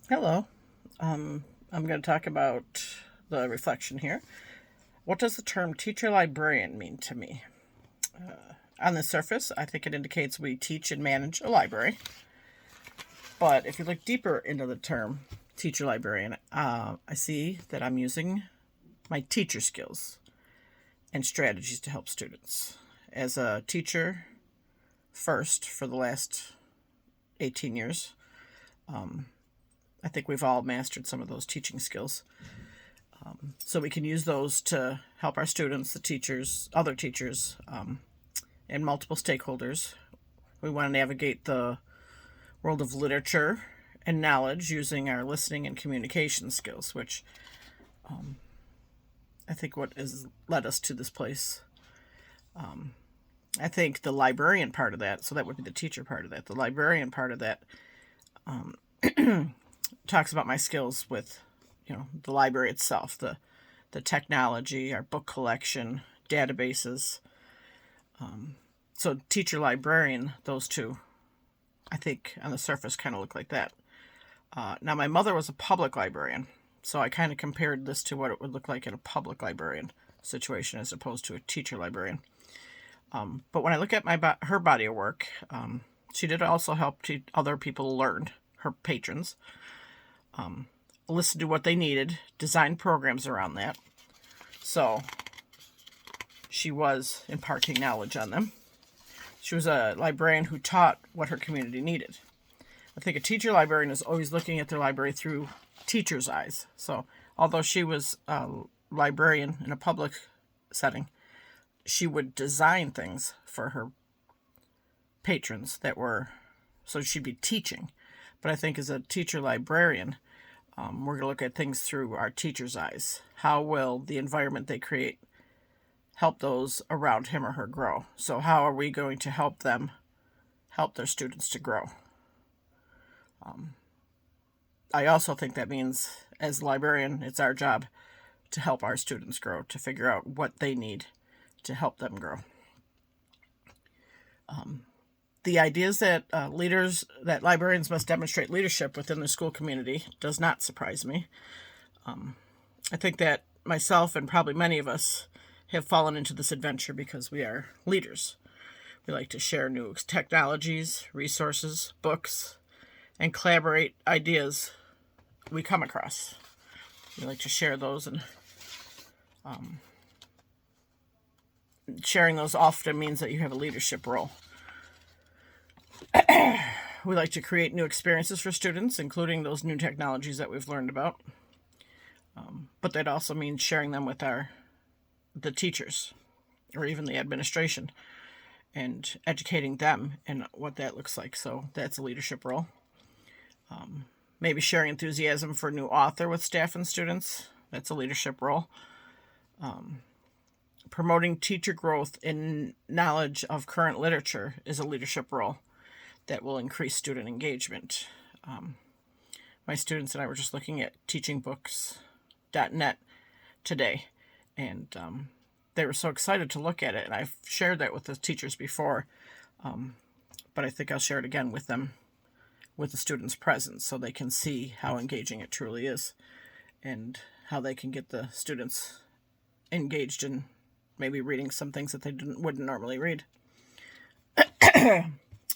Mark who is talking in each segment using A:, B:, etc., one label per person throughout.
A: Hello. I'm going to talk about the reflection here. What does the term teacher librarian mean to me? On the surface, I think it indicates we teach and manage a library. But if you look deeper into the term teacher librarian, I see that I'm using my teacher skills and strategies to help students. As a teacher, first for the last 18 years, I think we've all mastered some of those teaching skills. So we can use those to help our students, the teachers, other teachers, and multiple stakeholders. We want to navigate the world of literature and knowledge using our listening and communication skills, which I think what has led us to this place. I think the librarian part of that, so that would be the teacher part of that, the librarian part of that talks about my skills with, the library itself, the technology, our book collection, databases. So teacher librarian, those two, I think on the surface kind of look like that. Now my mother was a public librarian, so I kind of compared this to what it would look like in a public librarian situation as opposed to a teacher librarian. But when I look at her body of work, she did also help other people learn, her patrons, listen to what they needed, design programs around that. So she was imparting knowledge on them. She was a librarian who taught what her community needed. I think a teacher librarian is always looking at their library through teacher's eyes. So although she was a librarian in a public setting, she would design things for her patrons so she'd be teaching. But I think as a teacher librarian, we're going to look at things through our teacher's eyes. How will the environment they create help those around him or her grow? So how are we going to help them help their students to grow? I also think that means as a librarian, it's our job to help our students grow, to figure out what they need to help them grow. The ideas that librarians must demonstrate leadership within the school community does not surprise me. I think that myself and probably many of us have fallen into this adventure because we are leaders. We like to share new technologies, resources, books, and collaborate ideas we come across. We like to share those, and sharing those often means that you have a leadership role. We like to create new experiences for students, including those new technologies that we've learned about. But that also means sharing them with the teachers or even the administration and educating them in what that looks like. So that's a leadership role. Maybe sharing enthusiasm for a new author with staff and students. That's a leadership role. Promoting teacher growth in knowledge of current literature is a leadership role that will increase student engagement. My students and I were just looking at teachingbooks.net today, and they were so excited to look at it, and I've shared that with the teachers before, but I think I'll share it again with them with the students present so they can see how engaging it truly is and how they can get the students engaged in maybe reading some things that they wouldn't normally read.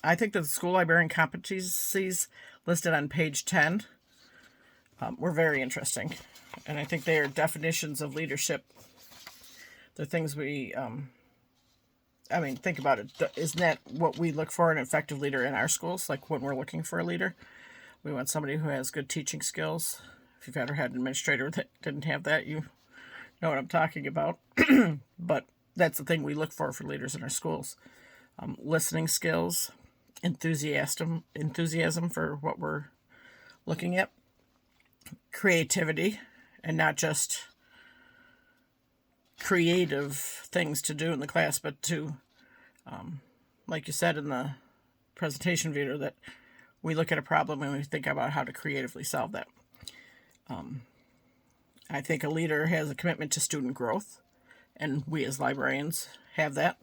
A: I think that the school librarian competencies listed on page 10 were very interesting. And I think they are definitions of leadership. They're things think about it. Isn't that what we look for in an effective leader in our schools? Like when we're looking for a leader, we want somebody who has good teaching skills. If you've ever had an administrator that didn't have that, you know what I'm talking about. But that's the thing we look for leaders in our schools. Listening skills, enthusiasm for what we're looking at, creativity, and not just creative things to do in the class, but to, like you said in the presentation video, that we look at a problem and we think about how to creatively solve that. I think a leader has a commitment to student growth, and we as librarians have that.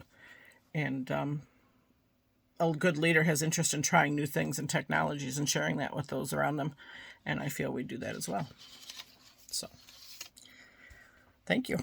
A: And a good leader has interest in trying new things and technologies and sharing that with those around them. And I feel we do that as well. So, thank you.